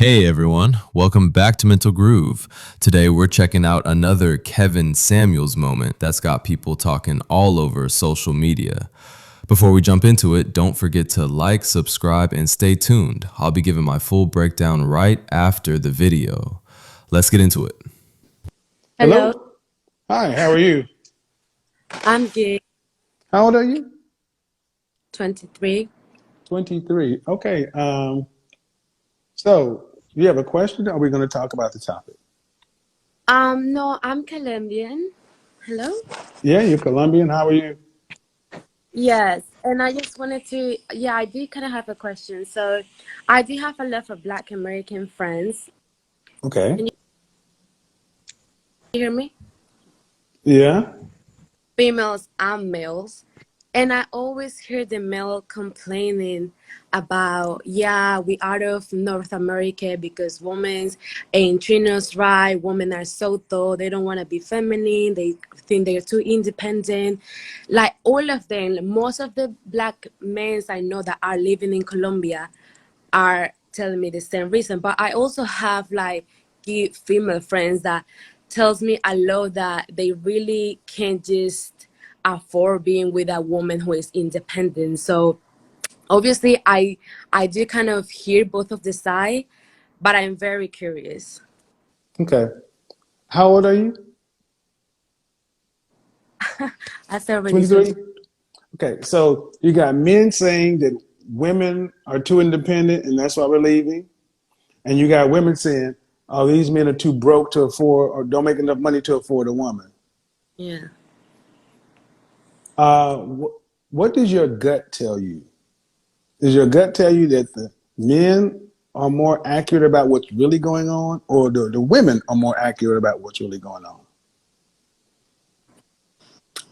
Hey everyone, welcome back to Mental Groove. Today we're checking out another Kevin Samuels moment that's got people talking all over social media. Before we jump into it, don't forget to like, subscribe, and stay tuned. I'll be giving my full breakdown right after the video. Let's get into it. Hello, Hello. Hi, how are you? I'm good. How old are you? 23. 23. Okay. So you have a question, or are we going to talk about the topic? No, I'm Colombian. Hello? Yeah, you're Colombian. How are you? Yes, and I just wanted to, yeah, I do kind of have a question. So, I do have a lot of Black American friends. Okay. Can you hear me? Yeah. Females and males. And I always hear the male complaining about, yeah, we out of North America because women ain't treating us right. Women are so tall. They don't want to be feminine. They think they're too independent. Like all of them, most of the black men I know that are living in Colombia are telling me the same reason. But I also have like female friends that tells me a lot that they really can't just afford being with a woman who is independent. So obviously I do kind of hear both of the side, but I'm very curious. Okay. How old are you? As I already said, 23. Okay. So you got men saying that women are too independent and that's why we're leaving. And you got women saying, oh, these men are too broke to afford or don't make enough money to afford a woman. yeah. What does your gut tell you? Does your gut tell you that the men are more accurate about what's really going on, or the women are more accurate about what's really going on?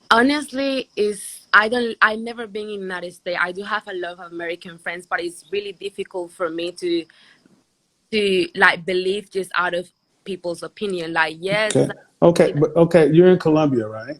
Honestly, is I've never been in United States. I do have a lot of American friends, but it's really difficult for me to like believe just out of people's opinion. Like, yes, Okay, okay, but okay, you're in Colombia, right?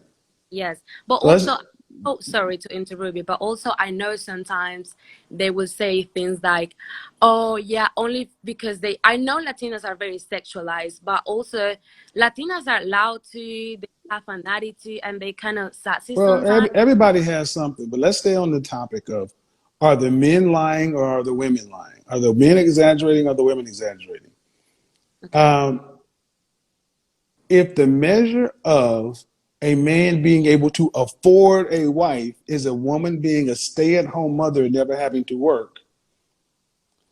yes, but Let's also, oh, sorry to interrupt you, but also I know sometimes they will say things like, "Oh, yeah, only because they." I know Latinas are very sexualized, but also Latinas are allowed to. They have an attitude, and they kind of sassy well, sometimes. everybody has something, but let's stay on the topic of: are the men lying or are the women lying? Are the men exaggerating or the women exaggerating? Okay. Um, if the measure of a man being able to afford a wife is a woman being a stay-at-home mother and never having to work,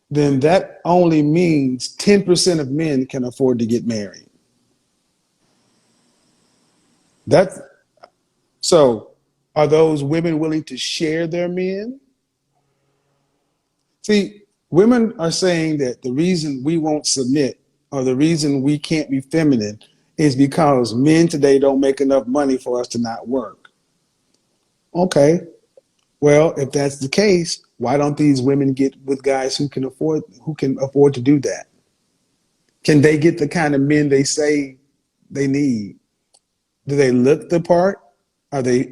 then that only means 10% of men can afford to get married. That's so are those women willing to share their men? See, women are saying that the reason we won't submit or the reason we can't be feminine is because men today don't make enough money for us to not work. Okay, well, if that's the case, why don't these women get with guys who can afford to do that? Can they get the kind of men they say they need? Do they look the part? Are they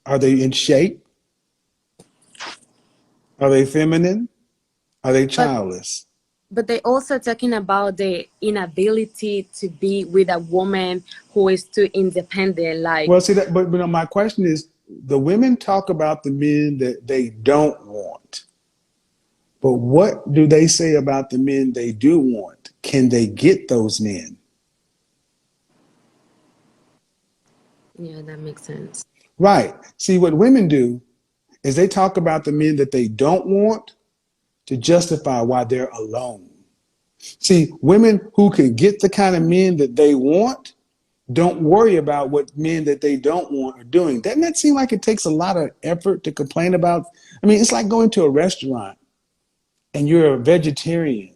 in shape? Are they feminine? Are they But childless? they also talking about the inability to be with a woman who is too independent. Like, Well, see that, but my question is, the women talk about the men that they don't want, but what do they say about the men they do want? Can they get those men? yeah, that makes sense. Right. See, what women do is they talk about the men that they don't want to justify why they're alone. See, women who can get the kind of men that they want don't worry about what men that they don't want are doing. Doesn't that seem like it takes a lot of effort to complain about? I mean, it's like going to a restaurant and you're a vegetarian.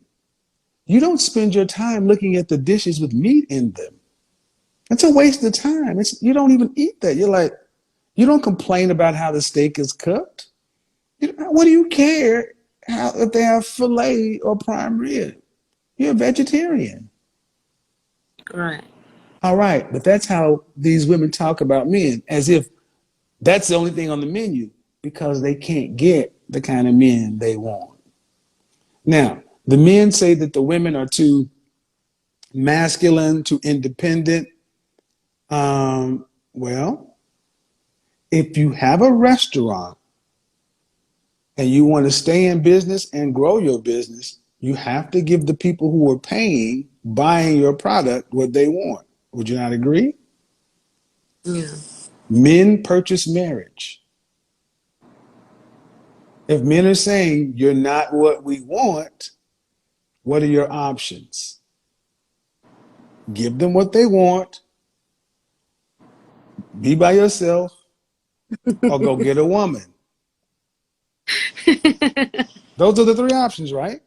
You don't spend your time looking at the dishes with meat in them. It's a waste of time. You don't even eat that. You don't complain about how the steak is cooked. What do you care if they have filet or prime rib? You're a vegetarian. Right. All right, but that's how these women talk about men, as if that's the only thing on the menu because they can't get the kind of men they want. Now, The men say that the women are too masculine, too independent. Well, if you have a restaurant and you want to stay in business and grow your business, you have to give the people who are paying, buying your product, what they want. Would you not agree? Yeah. Men purchase marriage. If men are saying you're not what we want, what are your options? Give them what they want, be by yourself, or go get a woman. Those are the three options, right?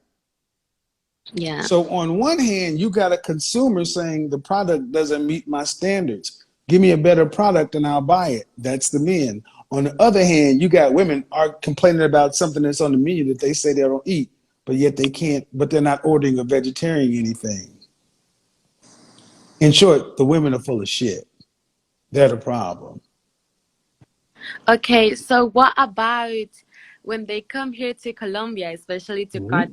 Yeah. So on one hand, you got a consumer saying the product doesn't meet my standards. Give me a better product and I'll buy it. That's the men. On the other hand, you got women are complaining about something that's on the menu that they say they don't eat, but yet they can't, but they're not ordering a vegetarian anything. In short, the women are full of shit. They're the problem. Okay, so what about when they come here to Colombia, especially to Mhm.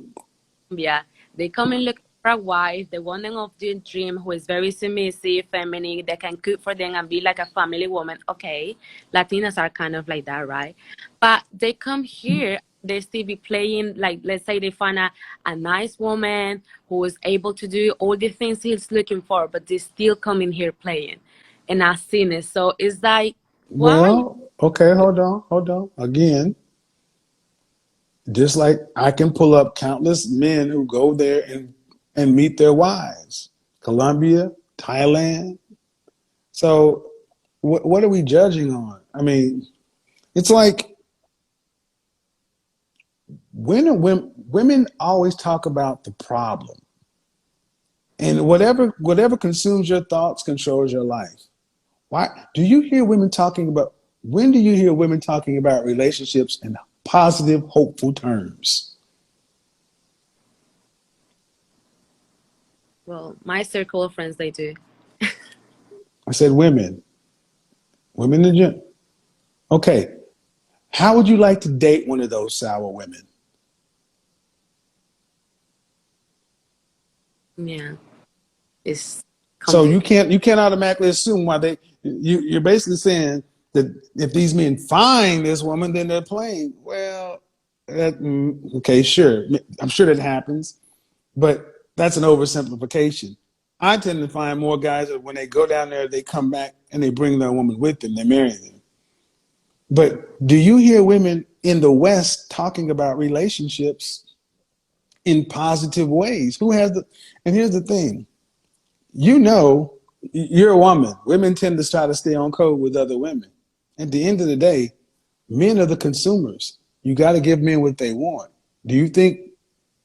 Colombia? They come and look for a wife, the woman of their dream who is very submissive, feminine, that can cook for them and be like a family woman. Okay, Latinas are kind of like that, right? But they come here, they still be playing, like, let's say they find a nice woman who is able to do all the things he's looking for, but they still come in here playing. And I've seen it. So it's like, why? Well, okay, hold on. Again, just like I can pull up countless men who go there and meet their wives. Colombia, Thailand. So what are we judging on? I mean, it's like women always talk about the problem. And whatever consumes your thoughts controls your life. Why do you hear women talking about when do you hear women talking about relationships in positive, hopeful terms? Well, my circle of friends, they do. I said women in general. Okay, how would you like to date one of those sour women? Yeah, it's So complicated. you can't automatically assume why you're basically saying that if these men find this woman, then they're playing. Well, okay, sure, I'm sure that happens, but that's an oversimplification. I tend to find more guys that when they go down there, they come back and they bring their woman with them, they marry them. But do you hear women in the West talking about relationships in positive ways? Who has the? And here's the thing: you know, you're a woman. Women tend to try to stay on code with other women. At the end of the day, men are the consumers. You got to give men what they want. Do you think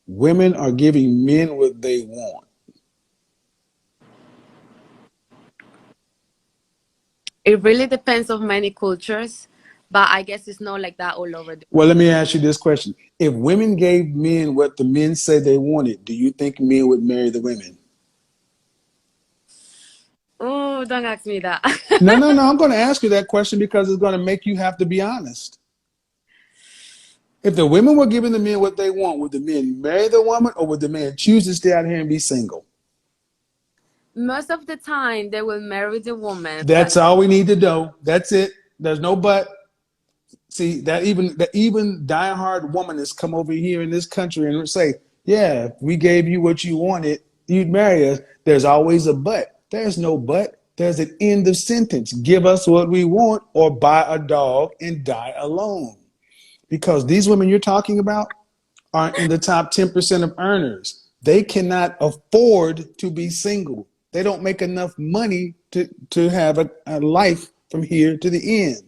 women are giving men what they want? It really depends on many cultures, but I guess it's not like that all over the Well, world. let me ask you this question. If women gave men what the men say they wanted, do you think men would marry the women? Oh, don't ask me that. No. I'm going to ask you that question because it's going to make you have to be honest. If the women were giving the men what they want, would the men marry the woman or would the man choose to stay out here and be single? Most of the time, they will marry the woman, but That's all we need to know. That's it. There's no but. See that even diehard woman has come over here in this country and say, "Yeah, if we gave you what you wanted, you'd marry us." There's always a but. There's no but. There's an end of sentence. Give us what we want, or buy a dog and die alone. Because these women you're talking about are in the top 10% of earners. They cannot afford to be single. They don't make enough money to have a life from here to the end.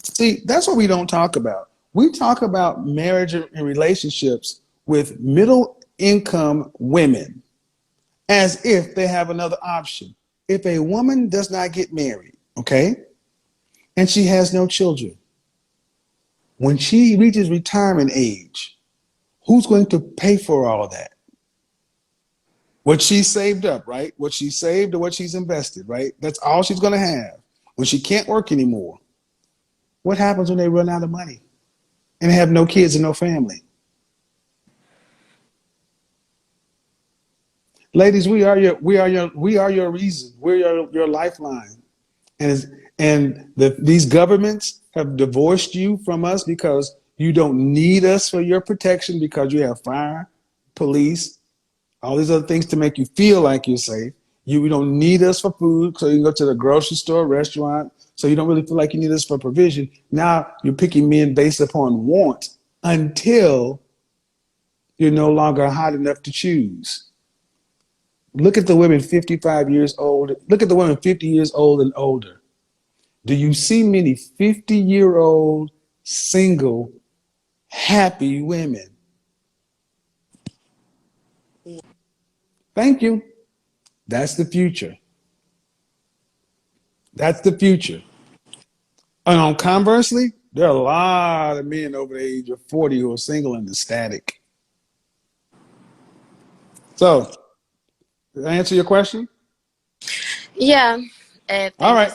See, that's what we don't talk about. We talk about marriage and relationships with middle income women as if they have another option. If a woman does not get married, okay, and she has no children, when she reaches retirement age, who's going to pay for all that? What she saved up, right? What she saved or what she's invested, right? That's all she's going to have. When she can't work anymore, what happens when they run out of money and have no kids and no family? Ladies, we are your reason. We're your lifeline. And these governments have divorced you from us because you don't need us for your protection because you have fire, police, all these other things to make you feel like you're safe. We don't need us for food, so you can go to the grocery store, restaurant, so you don't really feel like you need us for provision. Now you're picking men based upon want until you're no longer hot enough to choose. Look at the women 55 years old. Look at the women 50 years old and older. Do you see many 50-year-old single happy women? Thank you. That's the future. That's the future. And on conversely, there are a lot of men over the age of 40 who are single and ecstatic. So, did I answer your question? Yeah. All Thank you. right.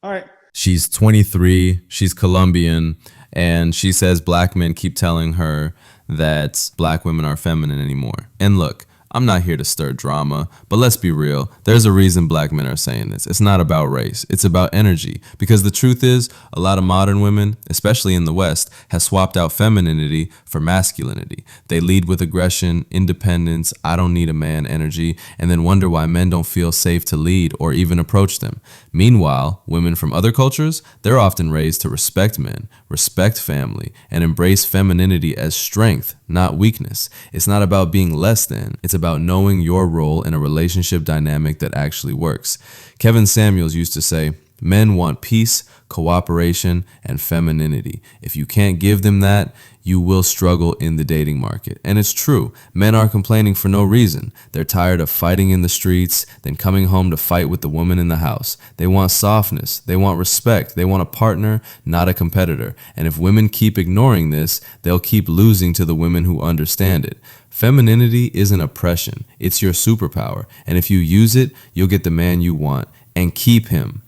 All right. She's 23, she's Colombian, and she says black men keep telling her that black women aren't feminine anymore. And look, I'm not here to stir drama, but let's be real. There's a reason black men are saying this. It's not about race. It's about energy. Because the truth is, a lot of modern women, especially in the West, have swapped out femininity for masculinity. They lead with aggression, independence, I don't need a man energy, and then wonder why men don't feel safe to lead or even approach them. Meanwhile, women from other cultures, they're often raised to respect men, respect family, and embrace femininity as strength, not weakness. It's not about being less than. It's about knowing your role in a relationship dynamic that actually works. Kevin Samuels used to say, men want peace, cooperation, and femininity. If you can't give them that, you will struggle in the dating market. And it's true. Men are complaining for no reason. They're tired of fighting in the streets, then coming home to fight with the woman in the house. They want softness. They want respect. They want a partner, not a competitor. And if women keep ignoring this, they'll keep losing to the women who understand it. Femininity isn't oppression. It's your superpower. And if you use it, you'll get the man you want and keep him.